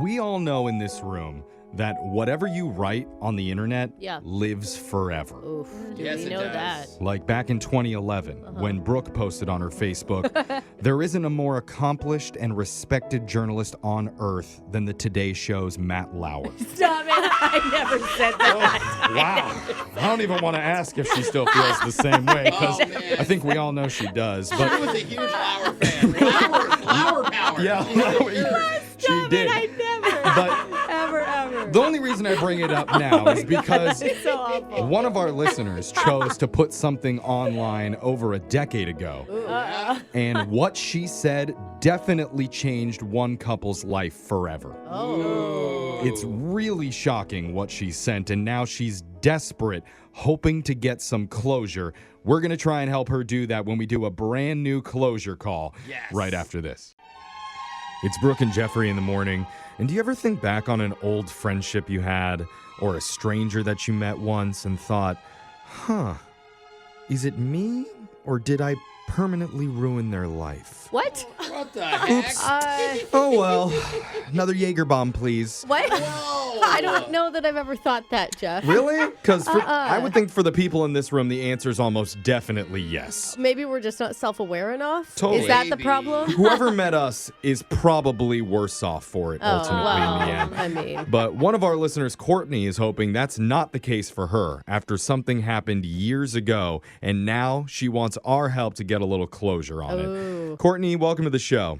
We all know in this room that whatever you write on the internet lives forever. Oof, Yes, we it know does. that. Like back in 2011, when Brooke posted on her Facebook, there isn't a more accomplished and respected journalist on earth than the Today Show's Matt Lauer. Stop it. I never said that. Wow. I don't even want to ask if she still feels the same way, because I think we all know she does. I But was a huge Lauer fan. Flower power. yeah, she Stop did. it. I never. But Ever. the only reason I bring it up now is because It's so awful. one of our listeners chose to put something online over a decade ago. And what she said definitely changed one couple's life forever. Oh. It's really shocking what she sent, and now she's desperate, hoping to get some closure. We're going to try and help her do that when we do a brand new closure call right after this. It's Brooke and Jeffrey in the morning. And do you ever think back on an old friendship you had, or a stranger that you met once and thought, is it me, or did I permanently ruin their life? What? What the heck? Oh, well, another Jaeger bomb, please. What? Whoa. I don't know that I've ever thought that, Jeff. Really? Because I would think for the people in this room, the answer is almost definitely yes. Maybe we're just not self-aware enough? Totally. Is that the Maybe. problem? Whoever met us is probably worse off for it, ultimately, in the end. I mean. But one of our listeners, Courtney, is hoping that's not the case for her after something happened years ago, and now she wants our help to get a little closure on it. Courtney, welcome to the show.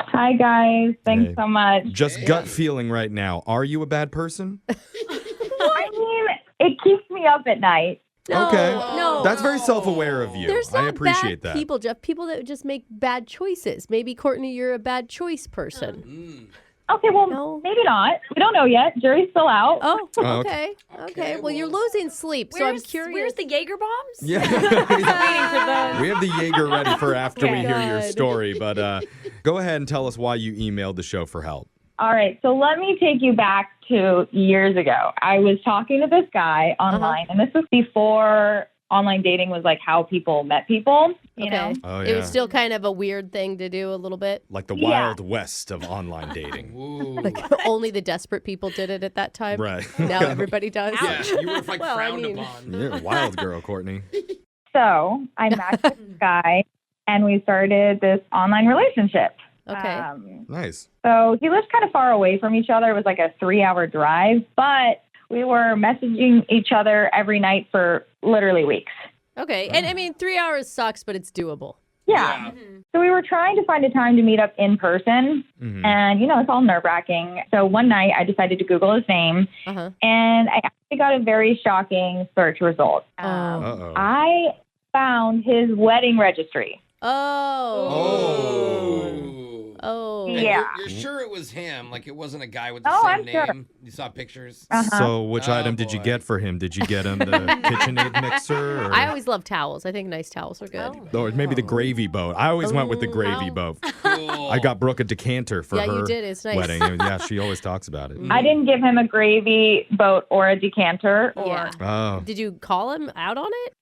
Hi, guys. Thanks Hey. so much. Just gut feeling right now. Are you a bad person? I mean, it keeps me up at night. Okay. No. That's very self-aware of you. There's not I appreciate bad that. people, Jeff. People that just make bad choices. Maybe, Courtney, you're a bad choice person. Okay, well, No. maybe not. We don't know yet. Jury's still out. Oh, Oh, okay. Okay. Well, you're losing sleep, so I'm curious. Where's the Jaeger bombs? Yeah. We have the Jaeger ready for after we hear your Good. story, but go ahead and tell us why you emailed the show for help. All right, so let me take you back to years ago. I was talking to this guy online, and this was before online dating was like how people met people, you know? Oh, It was still kind of a weird thing to do a little bit. Like the wild west of online dating. Ooh. Like only the desperate people did it at that time. Right. Now everybody does. Yeah, you were like Well, I frowned mean- upon. You're a wild girl, Courtney. So I matched with this guy, and we started this online relationship. Okay. Nice. So he lived kind of far away from each other. It was like a 3-hour drive, but we were messaging each other every night for literally weeks. Okay. And I mean, 3 hours sucks, but it's doable. Yeah. So we were trying to find a time to meet up in person, and, it's all nerve-wracking. So one night I decided to Google his name, Uh-huh. and I actually got a very shocking search result. Uh-oh. I found his wedding registry. Oh. Yeah. You're sure it was him? Like it wasn't a guy with the Oh, same I'm sure. name? You saw pictures? So which Oh, item did you boy. get for him? Did you get him the KitchenAid mixer? Or, I always love towels. I think nice towels are good. or maybe the gravy boat. I always went with the gravy boat. Cool. I got Brooke a decanter for Yeah, her you did. It's nice. wedding. And yeah, she always talks about it. I didn't give him a gravy boat or a decanter. Yeah. Oh. Did you call him out on it?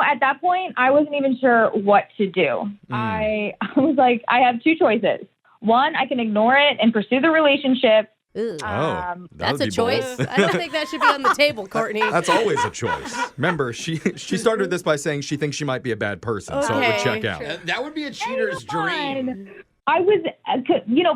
At that point, I wasn't even sure what to do. I was like, I have two choices. One, I can ignore it and pursue the relationship. Ugh. That That's would a be choice. bold. I don't think that should be on the table, Courtney. That's always a choice. Remember, she started this by saying she thinks she might be a bad person, so it would Okay, check out. That would be a cheater's dream. I was,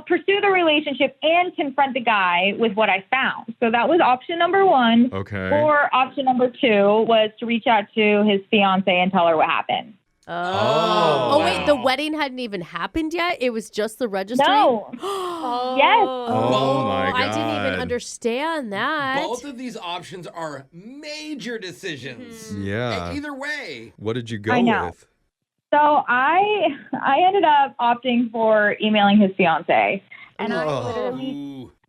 pursue the relationship and confront the guy with what I found. So that was option number one. Okay. Or option number two was to reach out to his fiance and tell her what happened. Oh, wait, wow. the wedding hadn't even happened yet? It was just the registry? No. Yes. Oh my God. I didn't even understand that. Both of these options are major decisions. Yeah. Either way. What did you go I know. with? So I ended up opting for emailing his fiance. And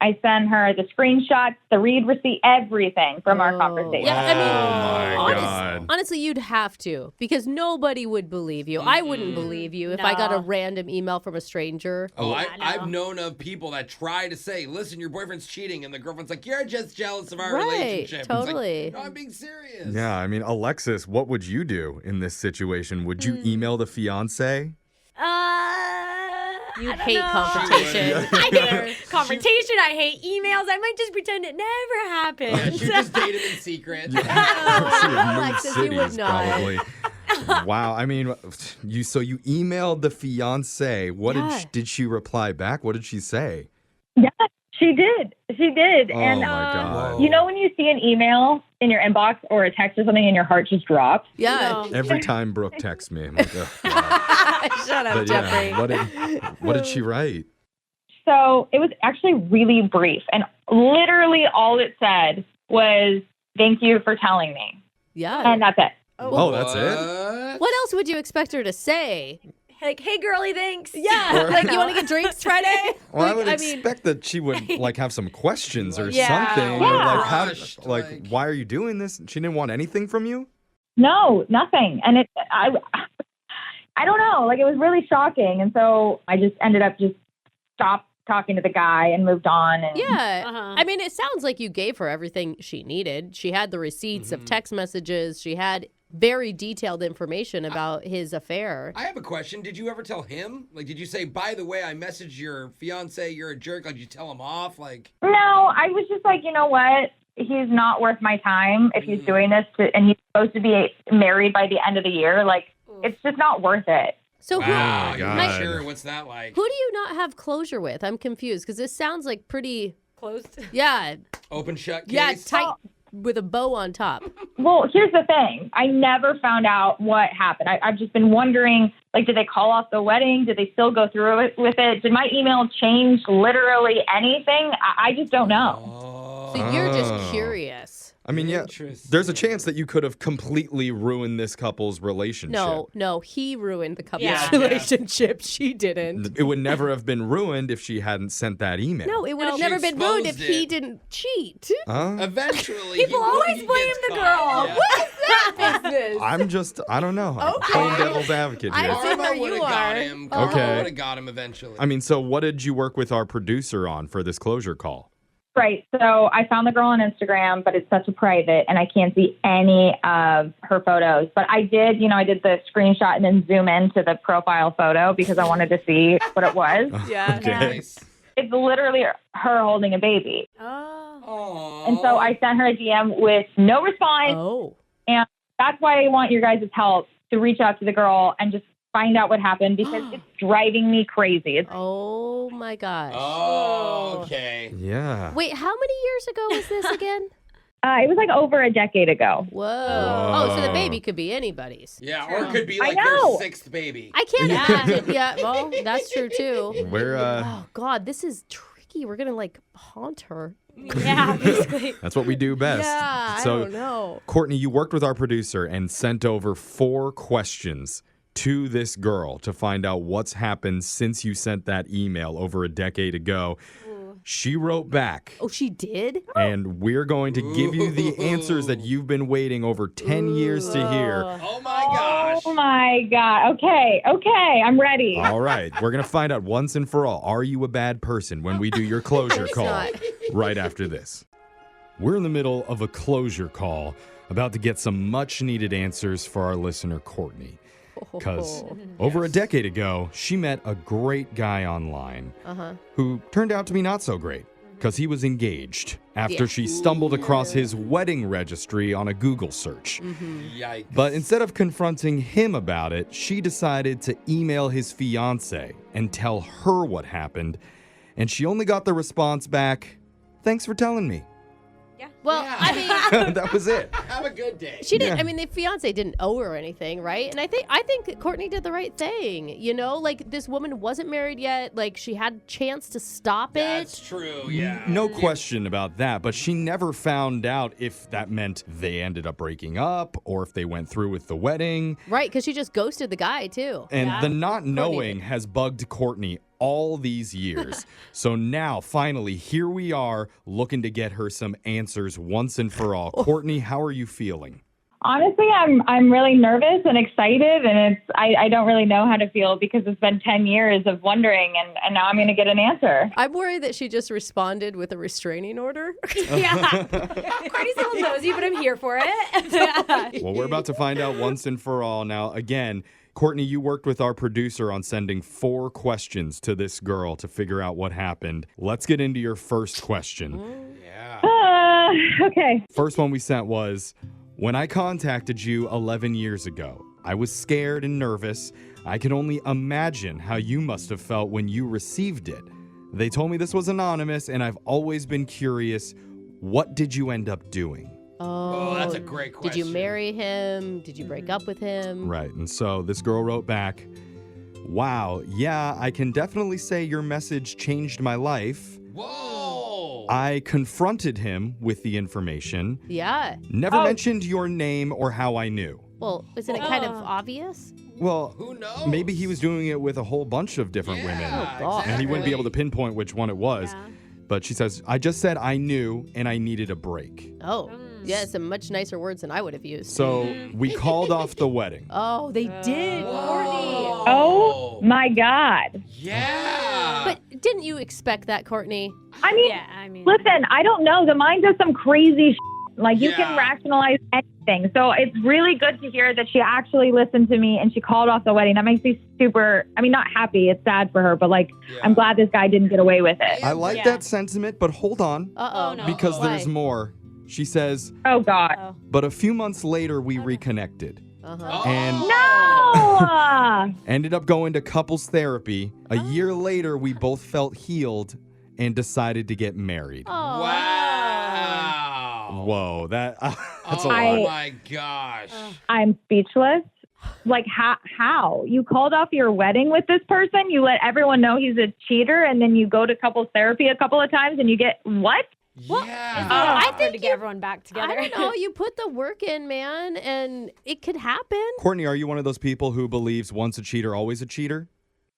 I sent her the screenshots, the read receipt, everything from our conversation. Yeah, I mean, Oh my God. honestly, you'd have to because nobody would believe you. I wouldn't believe you if I got a random email from a stranger. I've known of people that try to say, listen, your boyfriend's cheating. And the girlfriend's like, you're just jealous of our Right, relationship. It's totally. like, no, I'm being serious. Yeah, I mean, Alexis, what would you do in this situation? Would you email the fiance? You I don't hate know. confrontation. I hate confrontation. I hate emails. I might just pretend it never happened. Yeah, she just dated in secret. She had moved Alexis, you would cities, not. probably. Wow. I mean, you emailed the fiance. What did she reply back? What did she say? Yeah, she did. She did. Oh And my God. you know when you see an email in your inbox or a text or something and your heart just drops? Yeah. Every time Brooke texts me, I'm like, oh, God. Shut up, But Jeffrey. yeah, what did she write? So it was actually really brief. And literally all it said was, thank you for telling me. Yeah. And that's it. Oh, that's it? What else would you expect her to say? Like, hey, girly, thanks. Yeah. Like, you want to get drinks Friday? Well, I Like, would mean, expect that she would like have some questions or Yeah. something. Yeah. Or like, Rushed, like- why are you doing this? She didn't want anything from you? No, nothing. And I don't know. Like, it was really shocking. And so I just ended up stopped talking to the guy and moved on. And yeah. Uh-huh. I mean, it sounds like you gave her everything she needed. She had the receipts of text messages. She had very detailed information about his affair. I have a question. Did you ever tell him? Like, did you say, by the way, I messaged your fiance, you're a jerk? Like, did you tell him off? Like, No, I was just like, you know what? He's not worth my time if he's doing this and he's supposed to be married by the end of the year. Like, it's just not worth it. So wow, my you're God. not sure. What's that like? who do you not have closure with? I'm confused because this sounds like pretty, Closed. yeah, Open shut case? yeah, tight with a bow on top. Well, here's the thing. I never found out what happened. I've just been wondering, like, did they call off the wedding? Did they still go through with it? Did my email change literally anything? I just don't know. Oh. So you're just Oh. curious. I mean, yeah, Interesting. there's a chance that you could have completely ruined this couple's relationship. No, he ruined the couple's Yeah. relationship. She didn't. It would never have been ruined if she hadn't sent that email. No, it would have She never been ruined if exposed he it. didn't cheat. Huh? Eventually. People always blame the girl. Business. I don't know. I'm playing devil's advocate I here. don't see where Karma would you have got are. him. Oh. Okay. Karma would have got him eventually. I mean, so what did you work with our producer on for this closure call? Right. So I found the girl on Instagram, but it's such a private and I can't see any of her photos. But I did the screenshot and then zoom into the profile photo because I wanted to see what it was. Yeah. Okay. Nice. It's literally her holding a baby. Oh. Aww. And so I sent her a DM with no response. Oh. And that's why I want your guys' help to reach out to the girl and just find out what happened because it's driving me crazy. It's Oh my gosh. Oh, okay. Yeah. Wait, how many years ago was this again? it was like over a decade ago. Whoa. Oh, so the baby could be anybody's. Yeah, or it could be I like their know. sixth baby. I can't imagine. Yeah, well, that's true too. We're Oh God, this is tricky. We're gonna like haunt her. Yeah, basically. that's what we do best. Yeah, I So, don't know. Courtney, you worked with our producer and sent over 4 questions to this girl to find out what's happened since you sent that email over a decade ago. She wrote back, Oh, she did? and we're going to give you the answers that you've been waiting over 10 years to hear. Oh my gosh. Oh my God. Okay. I'm ready. All right, we're going to find out once and for all, are you a bad person when we do your closure call not. right after this. We're in the middle of a closure call, about to get some much needed answers for our listener, Courtney. Because over a decade ago, she met a great guy online who turned out to be not so great because he was engaged after Yeah. she stumbled across his wedding registry on a Google search. Yikes. But instead of confronting him about it, she decided to email his fiance and tell her what happened. And she only got the response back, "Thanks for telling me." Well, Yeah. I mean, That was it. Have a good day. she didn't. Yeah. I mean, the fiance didn't owe her anything, right? And I think Courtney did the right thing. You know, like this woman wasn't married yet. Like she had a chance to stop That's it. true, yeah. No question about that, but she never found out if that meant they ended up breaking up or if they went through with the wedding. Right, because she just ghosted the guy too. And the not did. knowing has bugged Courtney all these years. So now, finally, here we are looking to get her some answers once and for all. Courtney, how are you feeling? Honestly, I'm really nervous and excited, and I don't really know how to feel because it's been 10 years of wondering, and now I'm going to get an answer. I'm worried that she just responded with a restraining order. Yeah. Courtney's a little nosy, but I'm here for it. Well, we're about to find out once and for all. Now, again, Courtney, you worked with our producer on sending 4 questions to this girl to figure out what happened. Let's get into your first question. Yeah. Okay. First one we sent was, when I contacted you 11 years ago, I was scared and nervous. I can only imagine how you must have felt when you received it. They told me this was anonymous, and I've always been curious. What did you end up doing? Oh, that's a great question. Did you marry him? Did you break up with him? Right, and so this girl wrote back, wow, yeah, I can definitely say your message changed my life. Whoa. I confronted him with the information. Yeah. Never mentioned your name or how I knew. Well, isn't it kind of obvious? Well, Who knows? maybe he was doing it with a whole bunch of different women. Oh, God. And he wouldn't be able to pinpoint which one it was. Yeah. But she says, I just said I knew and I needed a break. Oh, yeah, some much nicer words than I would have used. So we called off the wedding. Oh, they did, Courtney. Oh my God. Yeah. But didn't you expect that, Courtney? I mean, Yeah, I mean. listen, I don't know. The mind does some crazy Like, you Yeah. can rationalize anything. So it's really good to hear that she actually listened to me and she called off the wedding. That makes me super, I mean, not happy. It's sad for her, but like, I'm glad this guy didn't get away with it. I like Yeah. that sentiment, but hold on. Uh-oh. Oh, no. Because Why? there's more. She says, Oh, God. Oh. but a few months later, we reconnected. Uh-huh. And No! ended up going to couples therapy. A year later, we both felt healed and decided to get married. Oh. Wow. Whoa, that's a Oh lot. my gosh. I'm speechless. Like, how? You called off your wedding with this person? You let everyone know he's a cheater, and then you go to couples therapy a couple of times and you get what? Yeah. I think to get everyone back together. I don't know. You put the work in, man, and it could happen. Courtney, are you one of those people who believes once a cheater, always a cheater?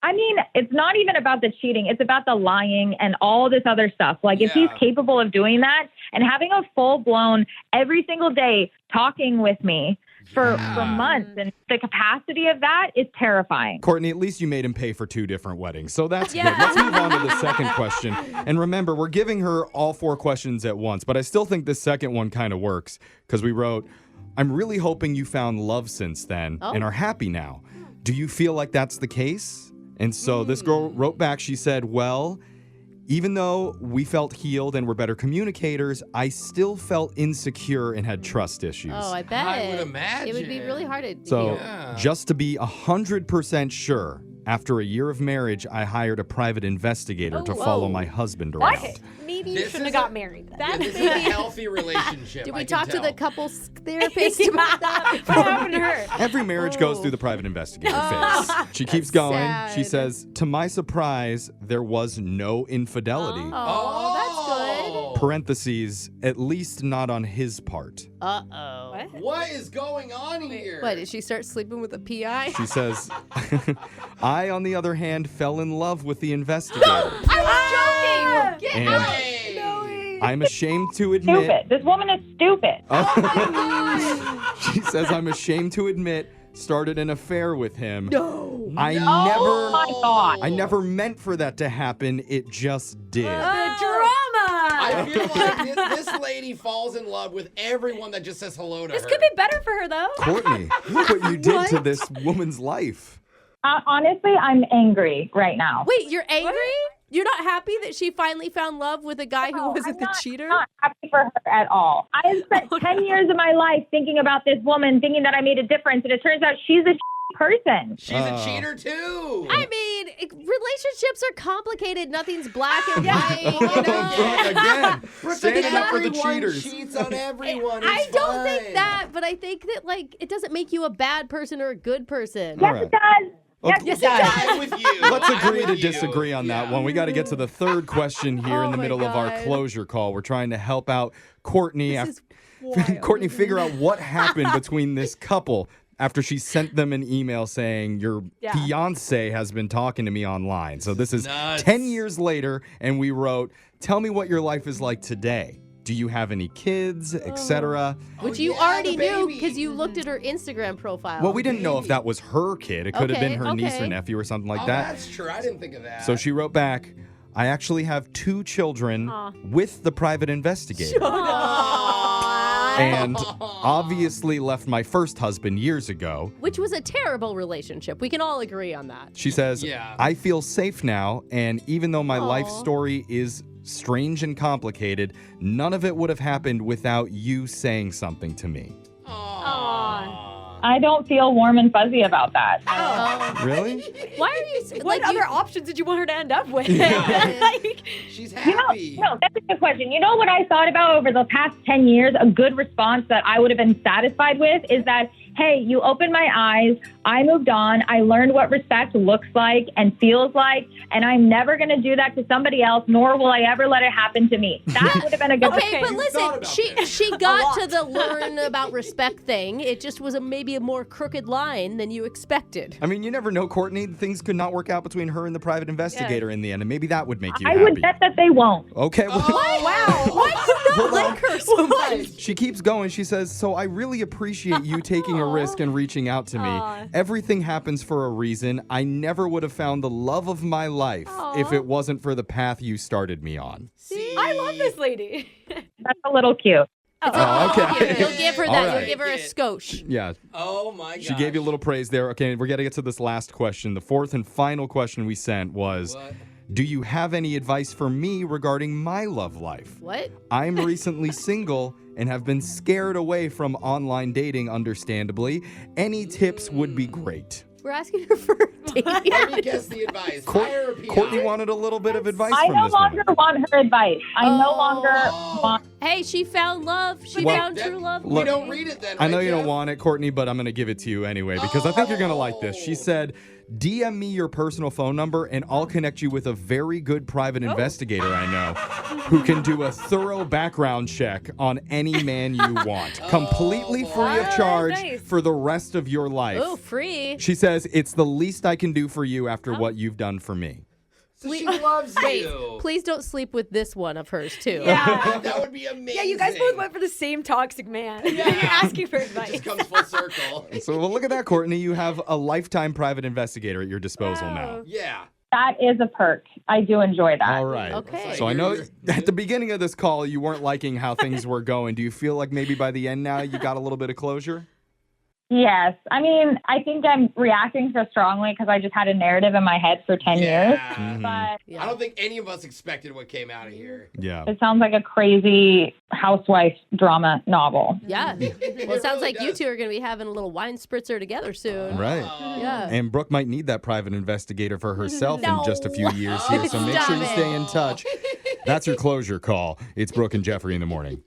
I mean, it's not even about the cheating. It's about the lying and all this other stuff. Like, if he's Yeah. capable of doing that and having a full-blown, every single day talking with me for months, and the capacity of that is terrifying. Courtney, at least you made him pay for 2 different weddings. So that's Yeah. good. Let's move on to the second question. And remember, we're giving her all 4 questions at once, but I still think this second one kind of works because we wrote, I'm really hoping you found love since then and are happy now. Do you feel like that's the case? And so this girl wrote back, she said, well, even though we felt healed and were better communicators, I still felt insecure and had trust issues. Oh, I bet. I would imagine. It would be really hard to So heal. Yeah. just to be 100% sure, after a year of marriage, I hired a private investigator to follow my husband around. Maybe you This shouldn't is have got married then. Yeah, this is a healthy relationship. Did I we can talk to tell. the couples therapist about that? What happened to her? Every marriage goes through the private investigator phase. She keeps going. She sad. says, to my surprise, there was no infidelity. Oh, that's good. Parentheses, at least not on his part. Uh-oh. What? What is going on here? What, did she start sleeping with a PI? She says, I, on the other hand, fell in love with the investigator. I was joking. Get And out. Hey. I'm ashamed to admit. Stupid. This woman is stupid. She says, I'm ashamed to admit, started an affair with him. No. I Oh my God. never meant for that to happen. It just did. The drama. I feel like this lady falls in love with everyone that just says hello to her. This could be better for her though. Courtney, look what you did to this woman's life. Honestly, I'm angry right now. Wait, you're angry? You're not happy that she finally found love with a guy who wasn't the cheater? I'm not happy for her at all. I have spent 10 years of my life thinking about this woman, thinking that I made a difference, and it turns out she's a person. She's a cheater too. I mean, relationships are complicated. Nothing's black and white, you know? Again, standing up for the Everyone cheaters. cheats on everyone. I It's don't think fine. that, but I think that, like, it doesn't make you a bad person or a good person. All Yes, right. it does. Okay. Yes, it does. I'm with you. Let's I'm agree with to you. disagree on that Yeah. one. We got to get to the third question here Oh in the my middle of our God. closure call. We're trying to help out Courtney. This is wild. Courtney, figure out what happened between this couple after she sent them an email saying your fiance has been talking to me online. So this is Nuts. 10 years later, and we wrote, tell me what your life is like today. Do you have any kids, etc.? Which Oh, you yeah, already the knew baby. because you looked at her Instagram profile. Well, we didn't know if that was her kid. It could have been her niece or Okay. nephew or something like Oh, that. that's true. I didn't think of that. So she wrote back, I actually have 2 children with the private investigator. Aw, and obviously left my first husband years ago. Which was a terrible relationship. We can all agree on that. She says, Yeah. I feel safe now, and even though my life Aw. story is strange and complicated, none of it would have happened without you saying something to me. I don't feel warm and fuzzy about that. Really? Why are you What like other you, options did you want her to end up with? Like, She's You happy. know, no, that's a good question. You know what I thought about over the past 10 years? A good response that I would have been satisfied with is that, hey, you opened my eyes. I moved on. I learned what respect looks like and feels like, and I'm never going to do that to somebody else, nor will I ever let it happen to me. That would have been a good Okay, but You listen, thought about this. she got to the learn about respect thing. It just was maybe a more crooked line than you expected. I mean, you never know, Courtney. Things could not work out between her and the private investigator in the end, and maybe that would make you I happy. would bet that they won't. Okay, well, wow. Why do you not Hold on. like her so much? she keeps going. She says, so I really appreciate you taking a risk and reaching out to me. Aw. Everything happens for a reason. I never would have found the love of my life if it wasn't for the path you started me on. See? I love this lady. That's a little cute. Oh, okay. You'll give her All that. right. You'll give her a skosh. Yeah, Oh my god. she gave you a little praise there. Okay, we're going to get to this last question. The fourth and final question we sent was, What? do you have any advice for me regarding my love life? What? I'm recently single and have been scared away from online dating, understandably. Any tips would be great. We're asking her for a date. Let me guess the advice. Hire a PI. Courtney wanted a little bit of advice I from no this woman. longer want her advice. I no longer want. Hey, she found love. She Well, found true love. We Look, don't read it then. I know right, you don't Jeff? want it, Courtney, but I'm going to give it to you anyway because I think you're going to like this. She said, DM me your personal phone number and I'll connect you with a very good private investigator I know who can do a thorough background check on any man you want. Completely free of charge nice. for the rest of your life. Oh, free. She says, it's the least I can do for you after what you've done for me. So she loves Wait, you. please don't sleep with this one of hers, too. Yeah. That would be amazing. Yeah, you guys both went for the same toxic man. You're asking for It advice. just comes full circle. So, well, look at that, Courtney. You have a lifetime private investigator at your disposal now. Yeah. That is a perk. I do enjoy that. All right. Okay. So I know You're- at the beginning of this call, you weren't liking how things were going. Do you feel like maybe by the end now you got a little bit of closure? Yes. I mean, I think I'm reacting so strongly because I just had a narrative in my head for 10 years. Yeah. But Yeah. I don't think any of us expected what came out of here. Yeah. it sounds like a crazy housewife drama novel. Yeah. Well, it sounds really like you does. two are going to be having a little wine spritzer together soon. Right. Yeah. And Brooke might need that private investigator for herself No. in just a few years here. So make sure you Stop stay in it. touch. That's your closure call. It's Brooke and Jeffrey in the morning.